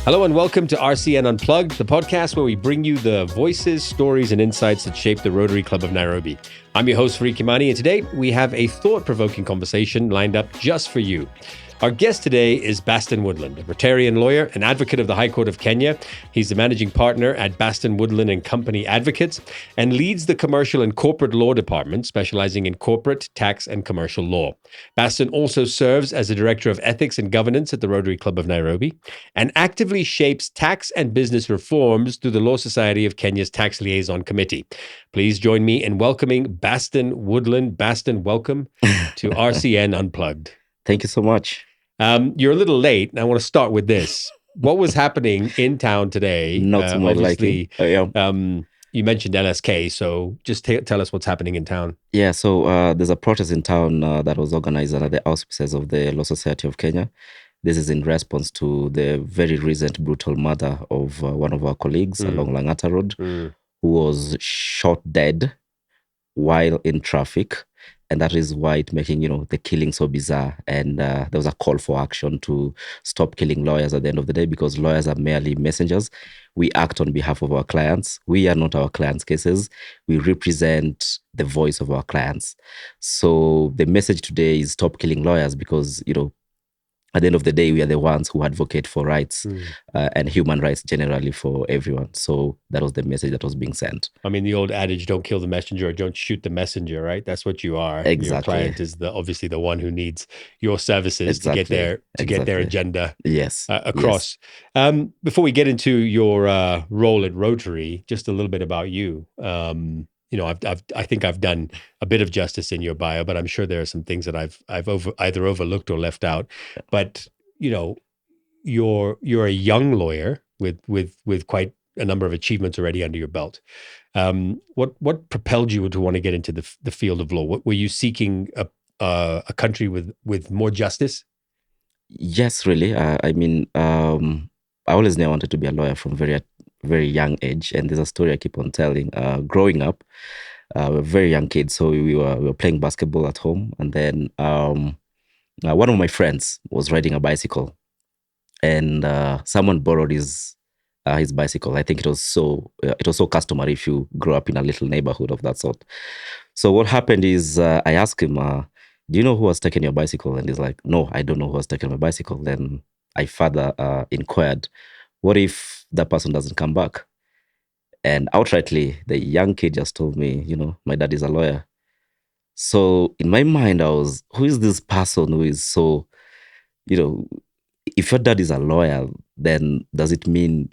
Hello and welcome to Rcn Unplugged, the podcast where we bring you the voices, stories, and insights that shape the Rotary Club of Nairobi. I'm your host, Rcn, and today we have a thought-provoking conversation lined up just for you. Our guest today is Baston Woodland, a Rotarian lawyer, an advocate of the High Court of Kenya. He's the managing partner at Baston Woodland and Company Advocates and leads the commercial and corporate law department, specializing in corporate, tax, and commercial law. Baston also serves as the director of ethics and governance at the Rotary Club of Nairobi and actively shapes tax and business reforms through the Law Society of Kenya's Tax Liaison Committee. Please join me in welcoming Baston Woodland. Baston, welcome to RCN Unplugged. Thank you so much. You're a little late, and I want to start with this. What was happening in town today? Not to my liking. You mentioned LSK, so just tell us what's happening in town. Yeah, so there's a protest in town that was organized under the auspices of the Law Society of Kenya. This is in response to the very recent brutal murder of one of our colleagues along Langata Road, who was shot dead while in traffic. And that is why it's making, the killing so bizarre. And there was a call for action to stop killing lawyers at the end of the day, because lawyers are merely messengers. We act on behalf of our clients. We are not our clients' cases. We represent the voice of our clients. So the message today is stop killing lawyers, because, at the end of the day, we are the ones who advocate for rights and human rights generally for everyone. So that was the message that was being sent. I mean, the old adage, don't kill the messenger or don't shoot the messenger, right? That's what you are. Exactly. Your client is obviously the one who needs your services to get their agenda across. Yes. Before we get into your role at Rotary, just a little bit about you. I think I've done a bit of justice in your bio, but I'm sure there are some things that I've either overlooked or left out. But you're a young lawyer with quite a number of achievements already under your belt. What propelled you to want to get into the field of law? Were you seeking a country with more justice? Yes, really. I always knew I wanted to be a lawyer from very young age, and there's a story I keep on telling. Growing up, we're very young kids, so we were playing basketball at home, and then one of my friends was riding a bicycle, and someone borrowed his bicycle. I think it was so customary if you grow up in a little neighborhood of that sort. So what happened is I asked him, "Do you know who has taken your bicycle?" And he's like, "No, I don't know who has taken my bicycle." Then I further inquired, what if that person doesn't come back? And outrightly, the young kid just told me, my dad is a lawyer. So in my mind, who is this person who is so, if your dad is a lawyer, then does it mean,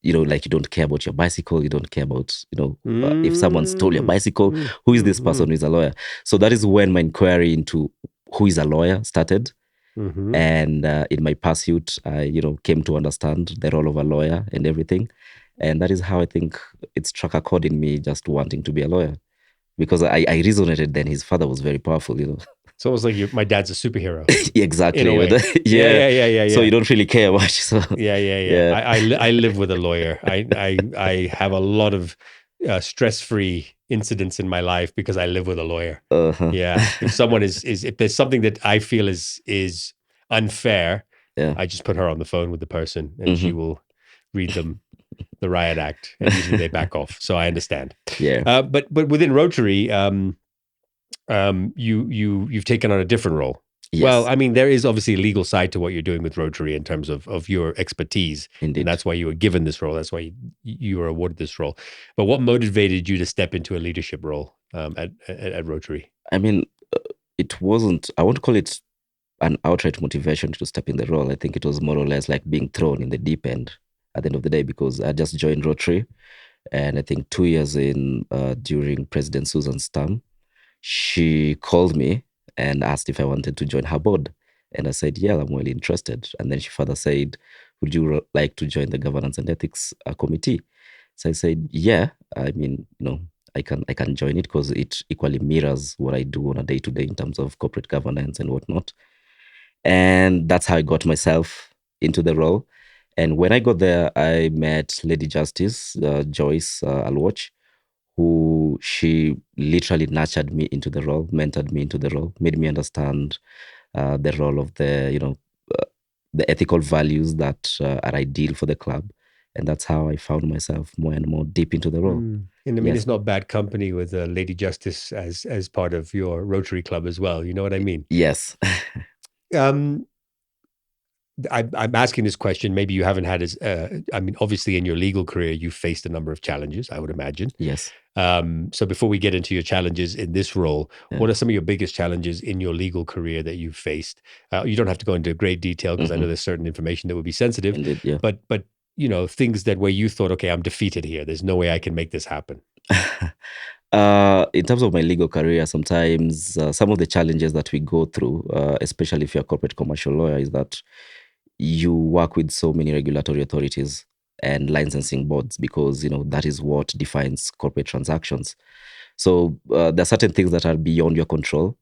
like you don't care about your bicycle, you don't care about, if someone stole your bicycle, who is this person who is a lawyer? So that is when my inquiry into who is a lawyer started. Mm-hmm. And in my pursuit, I, came to understand the role of a lawyer and everything. And that is how I think it struck a chord in me, just wanting to be a lawyer. Because I resonated then. His father was very powerful, So it was like my dad's a superhero. Exactly. In a way. Yeah. So you don't really care much. So. Yeah. I live with a lawyer. I have a lot of stress-free incidents in my life because I live with a lawyer. Uh-huh. Yeah. If someone if there's something that I feel is unfair, I just put her on the phone with the person and she will read them the riot act, and usually they back off. So I understand. Yeah. But within Rotary, you've taken on a different role. Yes. Well, I mean, there is obviously a legal side to what you're doing with Rotary in terms of your expertise. Indeed. And that's why you were given this role. That's why you were awarded this role. But what motivated you to step into a leadership role at Rotary? I mean, it wasn't, I won't call it an outright motivation to step in the role. I think it was more or less like being thrown in the deep end at the end of the day, because I just joined Rotary. And I think 2 years in, during President Susan's term, she called me and asked if I wanted to join her board. And I said, yeah, I'm really interested. And then she further said, would you like to join the governance and ethics committee? So I said, yeah, I mean, I can join it because it equally mirrors what I do on a day-to-day in terms of corporate governance and whatnot. And that's how I got myself into the role. And when I got there, I met Lady Justice, Joyce Alwatch, who she literally nurtured me into the role, mentored me into the role, made me understand the role of the the ethical values that are ideal for the club. And that's how I found myself more and more deep into the role. And I mean, Yes. it's not bad company with Lady Justice as part of your Rotary Club as well. You know what I mean? Yes. Um, I'm asking this question. Maybe you haven't had I mean, obviously in your legal career, you faced a number of challenges, I would imagine. Yes. So before we get into your challenges in this role, Yeah. what are some of your biggest challenges in your legal career that you've faced? You don't have to go into great detail because I know there's certain information that would be sensitive. Indeed, yeah. But you know, things that where you thought, okay, I'm defeated here. There's no way I can make this happen. In terms of my legal career, sometimes some of the challenges that we go through, especially if you're a corporate commercial lawyer, is that you work with so many regulatory authorities and licensing boards because that is what defines corporate transactions. So there are certain things that are beyond your control,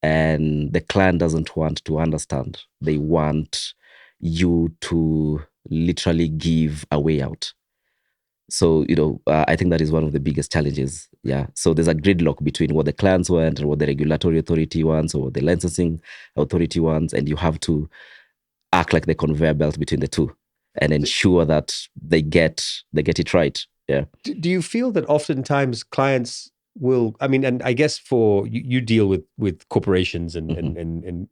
and the client doesn't want to understand. They want you to literally give a way out. So, I think that is one of the biggest challenges. Yeah. So there's a gridlock between what the clients want and what the regulatory authority wants or what the licensing authority wants. And you have to act like the conveyor belt between the two and ensure that they get it right. Yeah. Do you feel that oftentimes clients will, I mean, and I guess for you deal with corporations and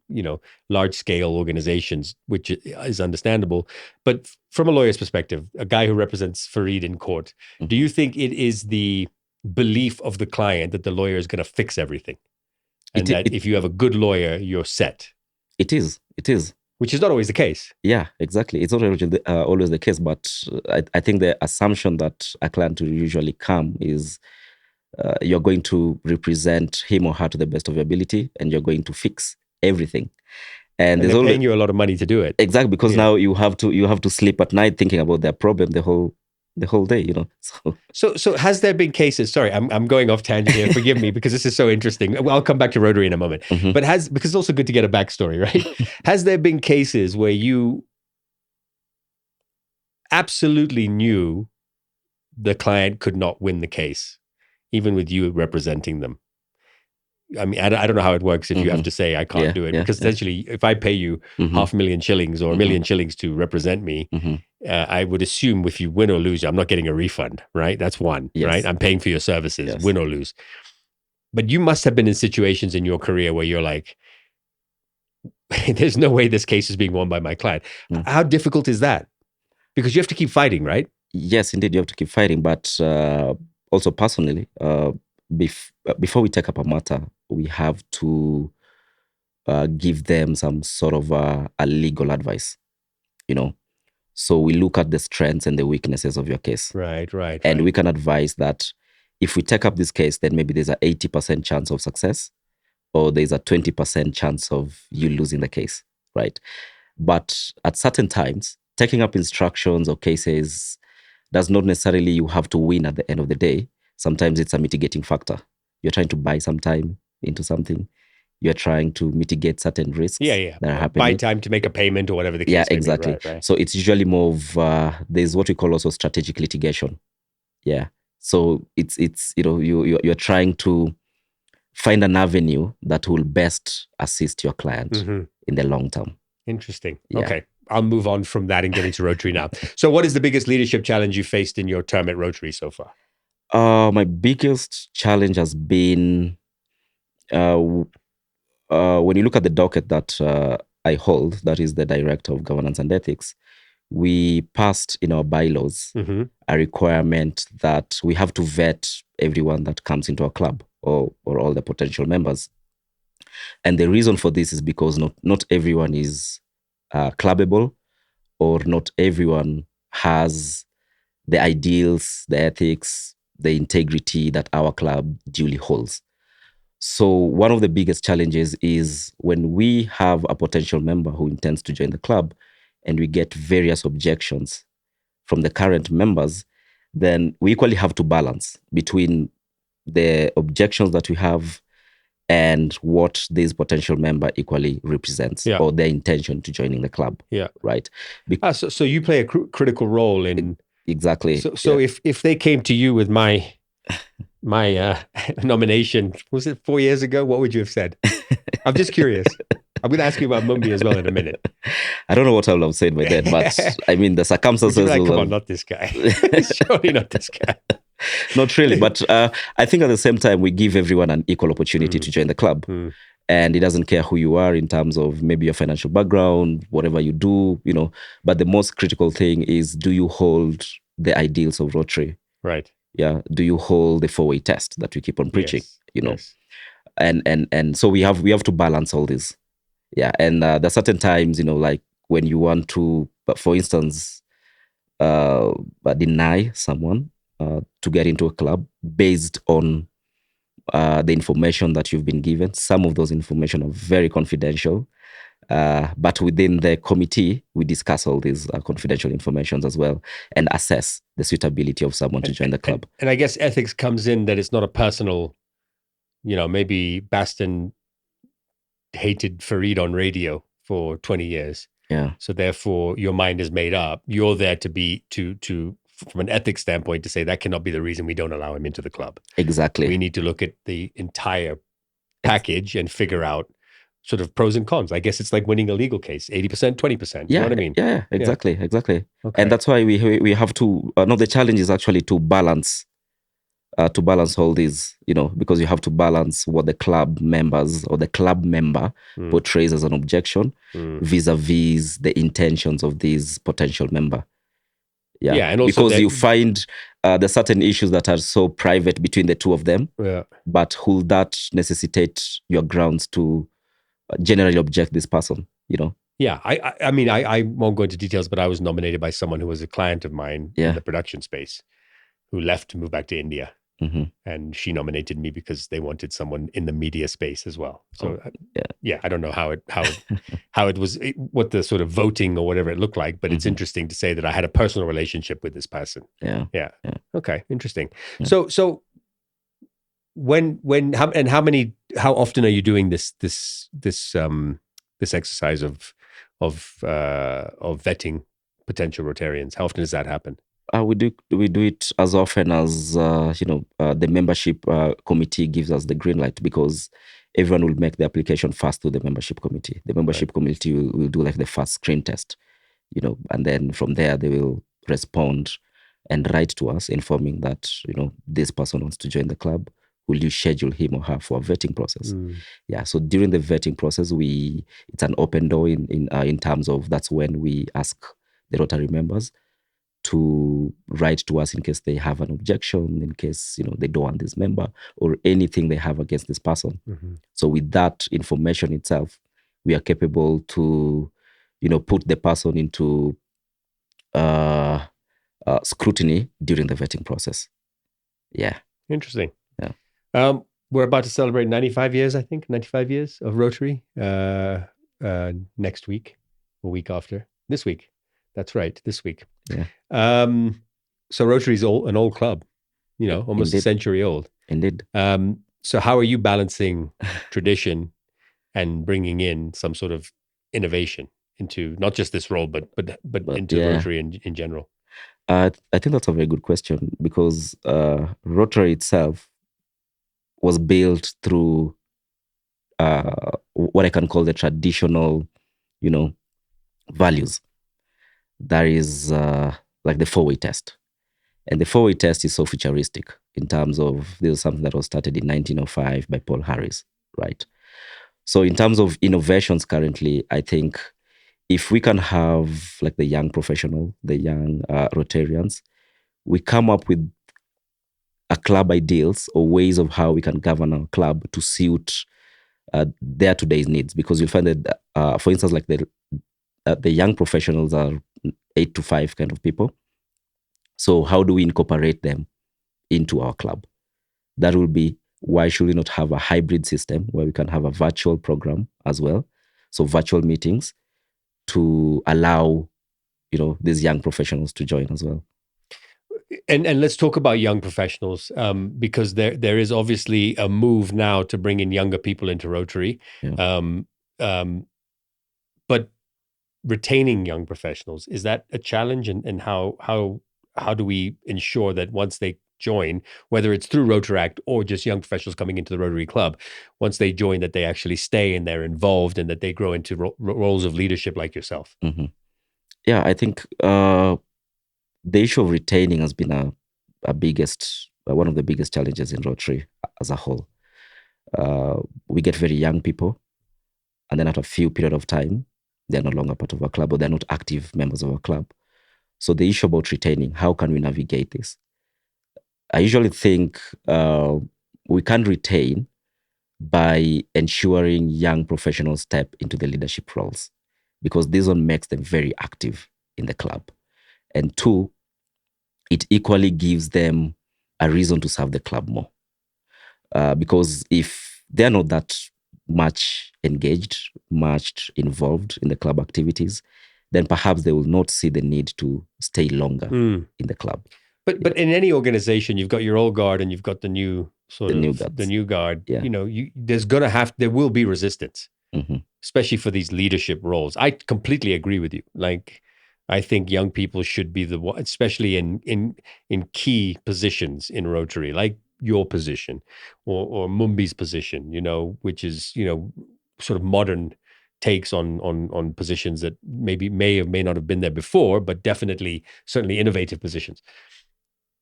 large scale organizations, which is understandable. But from a lawyer's perspective, a guy who represents Fareed in court, do you think it is the belief of the client that the lawyer is going to fix everything, and that if you have a good lawyer, you're set? It is. Which is not always the case. Yeah, exactly. It's not always the case, but I think the assumption that a client will usually come is you're going to represent him or her to the best of your ability, and you're going to fix everything. And they're paying you a lot of money to do it. Exactly, because now you have to sleep at night thinking about their problem the whole day, So has there been cases? Sorry, I'm going off tangent here. Forgive me, because this is so interesting. I'll come back to Rotary in a moment. But because it's also good to get a backstory, right? Has there been cases where you absolutely knew the client could not win the case, even with you representing them? I mean, I don't know how it works if you have to say, I can't do it. Because essentially, if I pay you $500,000 shillings or $1 million shillings to represent me, I would assume if you win or lose, I'm not getting a refund, right? That's one, right? I'm paying for your services, win or lose. But you must have been in situations in your career where you're like, there's no way this case is being won by my client. How difficult is that? Because you have to keep fighting, right? Yes, indeed, you have to keep fighting. But also personally, before we take up a matter, we have to give them some sort of a legal advice, So we look at the strengths and the weaknesses of your case. Right. And we can advise that if we take up this case, then maybe there's a 80% chance of success, or there's a 20% chance of you losing the case, right? But at certain times, taking up instructions or cases does not necessarily you have to win at the end of the day. Sometimes it's a mitigating factor. You're trying to buy some time into something. You're trying to mitigate certain risks that are happening. Buy time to make a payment or whatever the case may be. Exactly. Right. So it's usually more of, there's what we call also strategic litigation. Yeah. So it's you're trying to find an avenue that will best assist your client in the long term. Interesting. Yeah. Okay. I'll move on from that and get into Rotary now. So what is the biggest leadership challenge you faced in your term at Rotary so far? My biggest challenge has been when you look at the docket that I hold, that is the Director of Governance and Ethics, we passed in our bylaws a requirement that we have to vet everyone that comes into our club or all the potential members. And the reason for this is because not everyone is clubbable, or not everyone has the ideals, the ethics, the integrity that our club duly holds. So one of the biggest challenges is when we have a potential member who intends to join the club and we get various objections from the current members, then we equally have to balance between the objections that we have and what this potential member equally represents, or their intention to joining the club. Yeah. Right. So you play a critical role in... Exactly. So if they came to you with my nomination, was it 4 years ago? What would you have said? I'm just curious. I'm going to ask you about Mumbai as well in a minute. I don't know what I would have said by then, but I mean, the Would circumstances you be like, will come have... on, not this guy. Surely not this guy. Not really, but I think at the same time, we give everyone an equal opportunity to join the club. And it doesn't care who you are in terms of maybe your financial background, whatever you do, But the most critical thing is, do you hold the ideals of Rotary? Right. Yeah. Do you hold the four-way test that we keep on preaching? Yes. And so we have to balance all this. Yeah. And there are certain times, like when you want to, but for instance, deny someone to get into a club based on the information that you've been given. Some of those information are very confidential, but within the committee, we discuss all these confidential informations as well and assess the suitability of someone to join the club. And I guess ethics comes in that it's not a personal, maybe Baston hated Fareed on radio for 20 years. Yeah. So therefore your mind is made up. You're there to from an ethics standpoint to say that cannot be the reason we don't allow him into the club. Exactly. We need to look at the entire package and figure out sort of pros and cons. I guess it's like winning a legal case, 80%, 20%. You know what I mean? Yeah, exactly. Okay. And that's why we have to, the challenge is actually to balance all these, because you have to balance what the club members or the club member portrays as an objection vis-a-vis the intentions of this potential member. Yeah, and also because you find there's certain issues that are so private between the two of them. Yeah. But will that necessitate your grounds to generally object this person? Yeah, I mean, I won't go into details, but I was nominated by someone who was a client of mine in the production space, who left to move back to India. And she nominated me because they wanted someone in the media space as well. So I don't know how it was, what the sort of voting or whatever it looked like, but it's interesting to say that I had a personal relationship with this person. Yeah. Okay, interesting. So how often are you doing this exercise of vetting potential Rotarians? How often does that happen? We do it as often as the membership committee gives us the green light, because everyone will make the application first to the membership committee. The membership committee will do like the first screen test, and then from there they will respond and write to us informing that this person wants to join the club. Will you schedule him or her for a vetting process? Yeah. So during the vetting process, it's an open door in terms of that's when we ask the Rotary members to write to us in case they have an objection, in case they don't want this member or anything they have against this person. So with that information itself, we are capable to put the person into scrutiny during the vetting process. Yeah. Interesting. Yeah. We're about to celebrate 95 years, I think, 95 years of Rotary next week, a week after. This week. That's right, this week. Yeah. So Rotary's an old club, almost Indeed. a century old. Indeed. So how are you balancing tradition and bringing in some sort of innovation into not just this role, but into Rotary in general? I think that's a very good question, because Rotary itself was built through what I can call the traditional, values. That is like the four-way test. And the four-way test is so futuristic in terms of, this is something that was started in 1905 by Paul Harris, right? So in terms of innovations currently, I think if we can have like the young professional, the young Rotarians, we come up with a club ideals or ways of how we can govern our club to suit their today's needs. Because you'll find that, for instance, like the young professionals are 8 to 5 kind of people. So how do we incorporate them into our club? That will be, why should we not have a hybrid system where we can have a virtual program as well? So virtual meetings to allow, these young professionals to join as well. And let's talk about young professionals, because there is obviously a move now to bring in younger people into Rotary. Yeah. But retaining young professionals, is that a challenge? And how do we ensure that once they join, whether it's through Rotaract or just young professionals coming into the Rotary Club, once they join, that they actually stay and they're involved and that they grow into roles of leadership like yourself? Mm-hmm. Yeah, I think the issue of retaining has been one of the biggest challenges in Rotary as a whole. We get very young people, and then after a few period of time, they're no longer part of our club or they're not active members of our club. So the issue about retaining, how can we navigate this? I usually think we can retain by ensuring young professionals step into the leadership roles, because this one makes them very active in the club. And two, it equally gives them a reason to serve the club more. Because if they're not that much engaged, much involved in the club activities, then perhaps they will not see the need to stay longer in the club. But in any organization, you've got your old guard and you've got the new the new guard. Yeah. You know, there will be resistance, especially for these leadership roles. I completely agree with you. Like, I think young people should be the one, especially in key positions in Rotary, like your position or Mumbi's position. You know, which is sort of modern takes on positions that may or may not have been there before, but certainly innovative positions.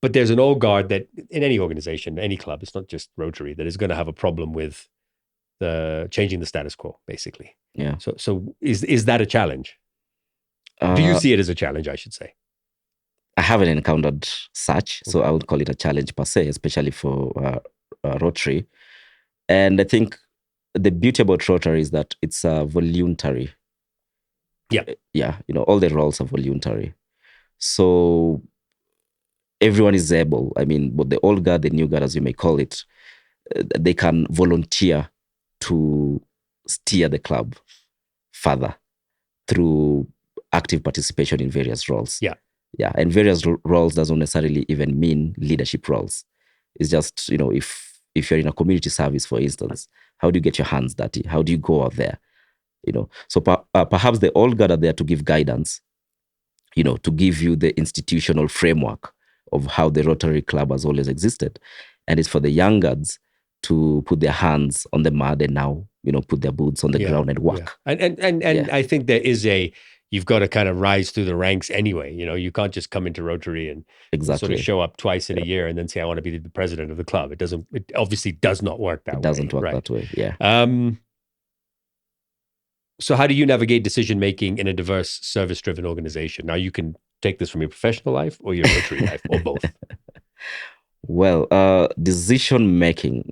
But there's an old guard that in any organization, any club, it's not just Rotary, that is going to have a problem with changing the status quo, basically. Yeah. So is that a challenge? Do you see it as a challenge, I should say? I haven't encountered such, so I would call it a challenge per se, especially for Rotary. And I think the beauty about Rotary is that it's voluntary. Yeah. Yeah, all the roles are voluntary. So everyone is able, both the old guard, the new guard, as you may call it, they can volunteer to steer the club further through active participation in various roles. Yeah. Yeah. And various roles doesn't necessarily even mean leadership roles. It's just, if you're in a community service, for instance, how do you get your hands dirty? How do you go out there? So perhaps the old guard are there to give guidance, to give you the institutional framework of how the Rotary Club has always existed. And it's for the young guards to put their hands on the mud and now, put their boots on the ground and work. Yeah. And I think you've got to kind of rise through the ranks anyway. You can't just come into Rotary and sort of show up twice in a year and then say, I want to be the president of the club. It obviously does not work that way. It doesn't work that way. Yeah. So how do you navigate decision-making in a diverse service-driven organization? Now, you can take this from your professional life or your Rotary life or both. Well, decision-making,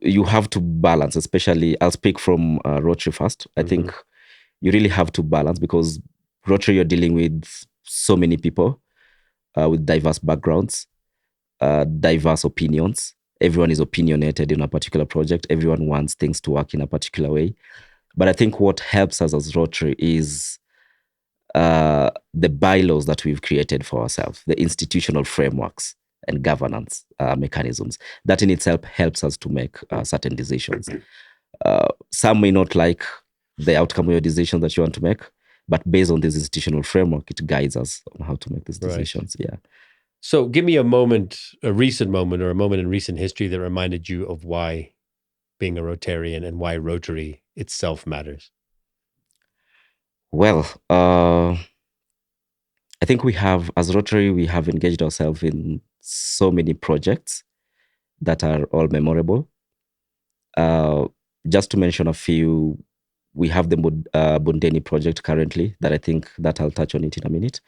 you have to balance, especially, I'll speak from Rotary first. I think you really have to balance, because Rotary, you're dealing with so many people with diverse backgrounds, diverse opinions. Everyone is opinionated in a particular project. Everyone wants things to work in a particular way. But I think what helps us as Rotary is the bylaws that we've created for ourselves, the institutional frameworks and governance mechanisms. That in itself helps us to make certain decisions. Some may not like the outcome of your decision that you want to make, but based on this institutional framework, it guides us on how to make these decisions. Right. Yeah. So give me a recent moment or a moment in recent history that reminded you of why being a Rotarian and why Rotary itself matters. Well, I think as Rotary, we have engaged ourselves in so many projects that are all memorable. Just to mention a few, we have the Bondeni project currently that I think that I'll touch on it in a minute.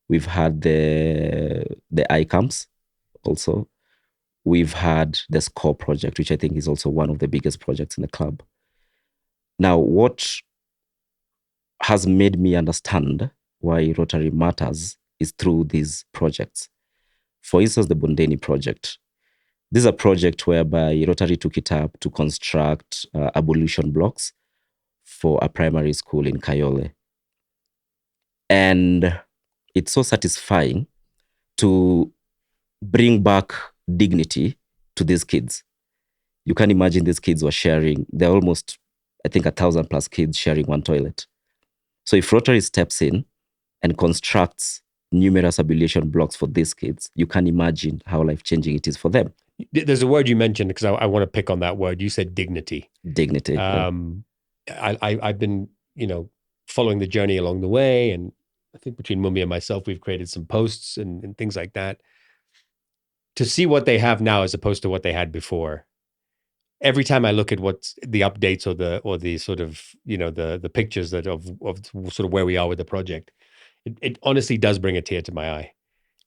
We've had the iCamps also. We've had the SCORE project, which I think is also one of the biggest projects in the club. Now, what has made me understand why Rotary matters is through these projects. For instance, the Bondeni project. This is a project whereby Rotary took it up to construct ablution blocks for a primary school in Kayole. And it's so satisfying to bring back dignity to these kids. You can imagine these kids were sharing, they're almost, I think, 1,000 plus kids sharing one toilet. So if Rotary steps in and constructs numerous abolition blocks for these kids, you can imagine how life-changing it is for them. There's a word you mentioned, because I want to pick on that word. You said dignity. Dignity. I've been, following the journey along the way, and I think between Mummy and myself, we've created some posts and things like that. To see what they have now as opposed to what they had before. Every time I look at what's the updates or the sort of, the pictures of sort of where we are with the project, it honestly does bring a tear to my eye.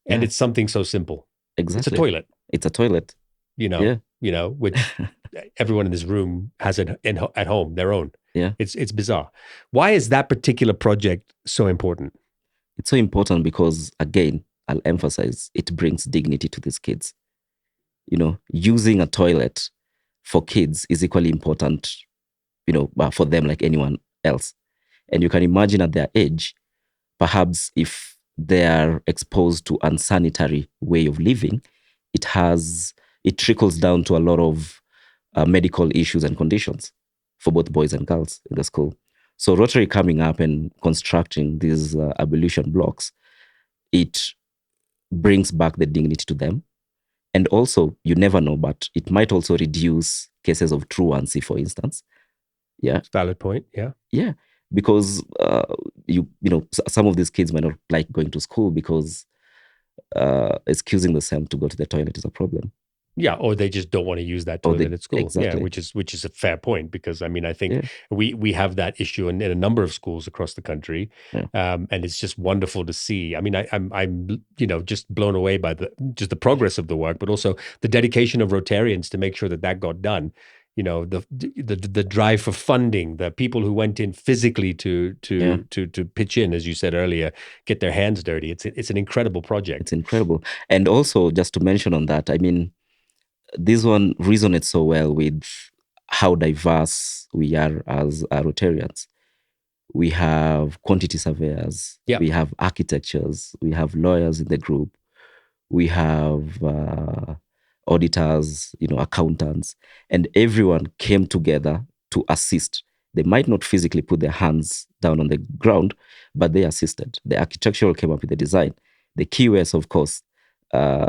And it's something so simple. Exactly. It's a toilet. It's a toilet. Which everyone in this room has at home, their own. Yeah. It's bizarre. Why is that particular project so important? It's so important because, again, I'll emphasize, it brings dignity to these kids. Using a toilet for kids is equally important, for them like anyone else. And you can imagine at their age, perhaps if they are exposed to unsanitary way of living, it trickles down to a lot of medical issues and conditions for both boys and girls in the school. So Rotary coming up and constructing these abolition blocks, it brings back the dignity to them. And also, you never know, but it might also reduce cases of truancy, for instance. Yeah. Valid point. Yeah. Yeah. Because, some of these kids might not like going to school because excusing themselves to go to the toilet is a problem. Yeah, or they just don't want to use that toilet at school. Exactly. Yeah, which is a fair point, because I think we have that issue in a number of schools across the country, and it's just wonderful to see. I mean, I'm just blown away by the progress of the work, but also the dedication of Rotarians to make sure that got done. The drive for funding, the people who went in physically to pitch in, as you said earlier, get their hands dirty. It's an incredible project. It's incredible, and also just to mention on that, I mean, this one resonates so well with how diverse we are as Rotarians. We have quantity surveyors, we have architects, we have lawyers in the group, we have auditors, accountants, and everyone came together to assist. They might not physically put their hands down on the ground, but they assisted. The architectural came up with the design. The QS, of course,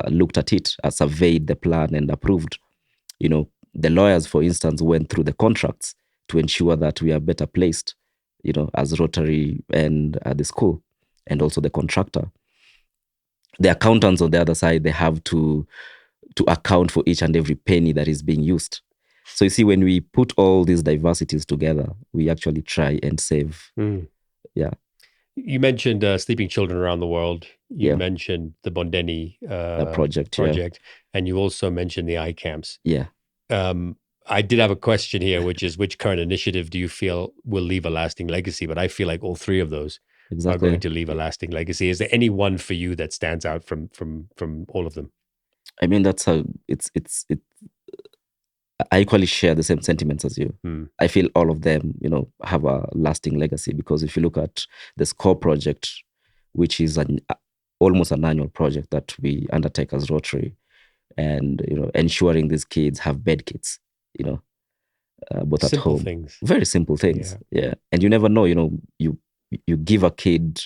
looked at it, surveyed the plan and approved. The lawyers, for instance, went through the contracts to ensure that we are better placed, as Rotary and the school, and also the contractor. The accountants on the other side, they have to account for each and every penny that is being used. So you see, when we put all these diversities together, we actually try and save. Yeah. You mentioned sleeping children around the world. You mentioned the Bondeni project, and you also mentioned the iCamps. Yeah. I did have a question here, which is, which current initiative do you feel will leave a lasting legacy? But I feel like all three of those are going to leave a lasting legacy. Is there any one for you that stands out from all of them? I mean, I equally share the same sentiments as you. I feel all of them, have a lasting legacy, because if you look at the SCORE project, which is almost an annual project that we undertake as Rotary, and ensuring these kids have bed kits, both at home. Things. Very simple things. Yeah. And you never know, you give a kid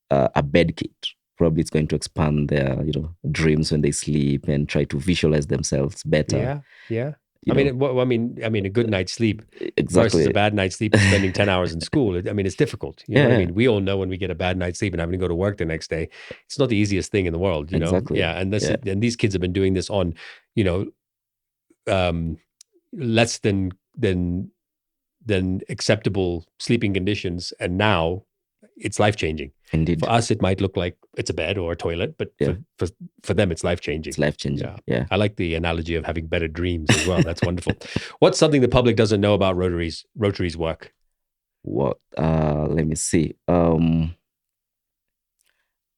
a bed kit. Probably it's going to expand their, dreams when they sleep and try to visualize themselves better. Yeah. I mean, a good night's sleep versus a bad night's sleep and spending 10 hours in school. It's difficult. You know what I mean? We all know when we get a bad night's sleep and having to go to work the next day, it's not the easiest thing in the world, you know? Exactly. Yeah. And these kids have been doing this on, less than acceptable sleeping conditions. And now it's life-changing. Indeed. For us, it might look like it's a bed or a toilet, but for them, it's life-changing. It's life-changing. Yeah. I like the analogy of having better dreams as well. That's wonderful. What's something the public doesn't know about Rotary's work? What? Let me see. I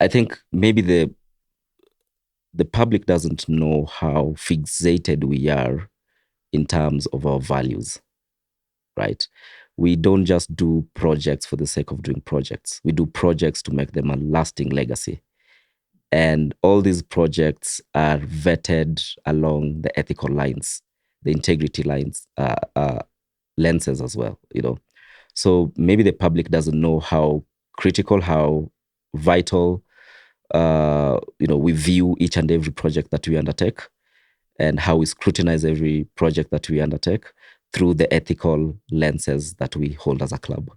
think maybe the public doesn't know how fixated we are in terms of our values, right? We don't just do projects for the sake of doing projects. We do projects to make them a lasting legacy. And all these projects are vetted along the ethical lines, the integrity lines, lenses as well, So maybe the public doesn't know how critical, how vital we view each and every project that we undertake, and how we scrutinize every project that we undertake through the ethical lenses that we hold as a club.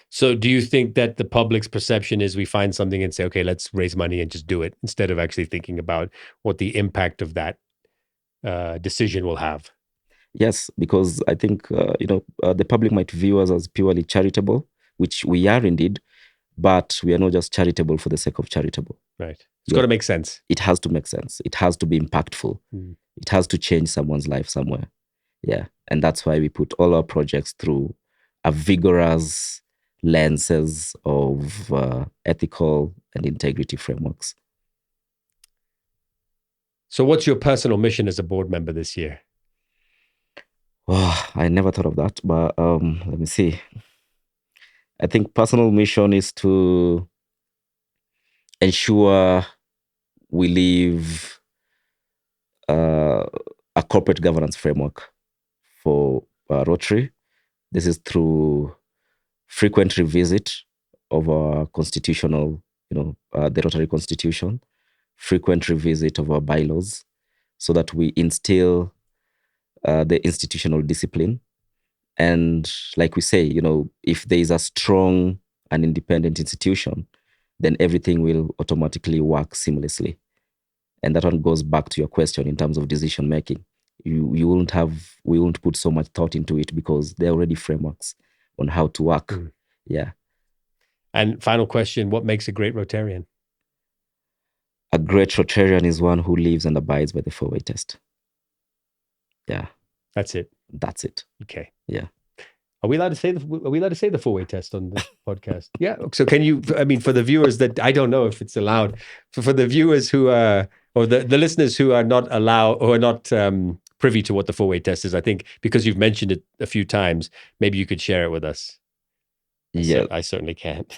So do you think that the public's perception is we find something and say, okay, let's raise money and just do it, instead of actually thinking about what the impact of that decision will have? Yes, because I think, the public might view us as purely charitable, which we are indeed, but we are not just charitable for the sake of charitable. Right. It's got to make sense. It has to make sense. It has to be impactful. It has to change someone's life somewhere. Yeah. And that's why we put all our projects through a vigorous lenses of ethical and integrity frameworks. So what's your personal mission as a board member this year? Oh, I never thought of that, but let me see. I think personal mission is to ensure we live a corporate governance framework for Rotary. This is through frequent revisit of our constitutional, the Rotary Constitution, frequent revisit of our bylaws, so that we instill the institutional discipline. And like we say, if there is a strong and independent institution, then everything will automatically work seamlessly. And that one goes back to your question in terms of decision making. We won't put so much thought into it because there are already frameworks on how to work. Yeah. And final question, what makes a great Rotarian? A great Rotarian is one who lives and abides by the four-way test. Yeah. That's it. That's it. Okay. Yeah. Are we allowed to say the four-way test on the podcast? Yeah. So can you, for the viewers that, I don't know if it's allowed, for the viewers who are, or the listeners who are not allowed or are not privy to what the four-way test is, I think because you've mentioned it a few times, maybe you could share it with us. Yeah. I certainly can't.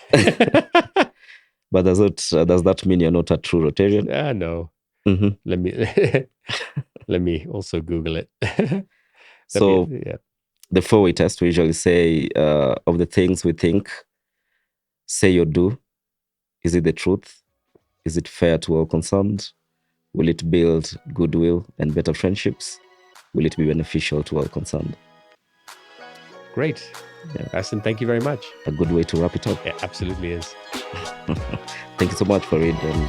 But does that mean you're not a true Rotarian? No. Mm-hmm. Let me also Google it. The four-way test, we usually say, of the things we think, say or do, is it the truth? Is it fair to all concerned? Will it build goodwill and better friendships? Will it be beneficial to all concerned? Great. Yeah. Baston, thank you very much. A good way to wrap it up. It absolutely is. Thank you so much for it. And